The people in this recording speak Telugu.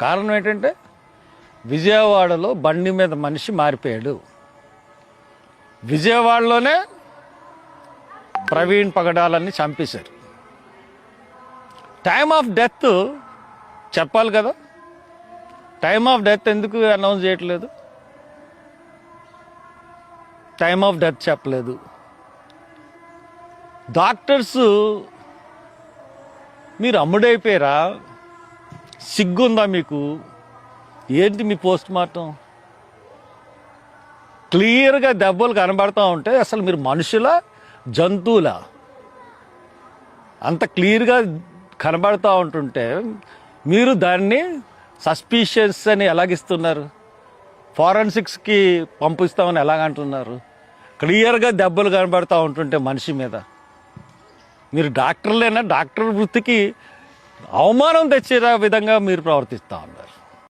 కారణం ఏంటంటే విజయవాడలో బండి మీద మనిషి మారిపోయాడు. విజయవాడలోనే ప్రవీణ్ పగడాలని చంపేశారు. టైమ్ ఆఫ్ డెత్ చెప్పాలి కదా, టైమ్ ఆఫ్ డెత్ ఎందుకు అనౌన్స్ చేయట్లేదు? టైమ్ ఆఫ్ డెత్ చెప్పలేదు. డాక్టర్స్ మీరు అమ్ముడైపోయారా? సిగ్గుందా మీకు? ఏంటి మీ పోస్ట్ మార్టం? క్లియర్గా దెబ్బలు కనబడతా ఉంటే అసలు మీరు మనుషులా జంతువులా? అంత క్లియర్గా కనబడతా ఉంటుంటే మీరు దాన్ని సస్పీషియస్ అని ఎలాగిస్తున్నారు? ఫారెన్సిక్స్కి పంపిస్తామని ఎలాగంటున్నారు? క్లియర్గా దెబ్బలు కనబడతా ఉంటుంటే మనిషి మీద మీరు డాక్టర్లేనా? డాక్టర్ వృత్తికి అవమానం తెచ్చే విధంగా మీరు ప్రవర్తిస్తూ ఉన్నారు.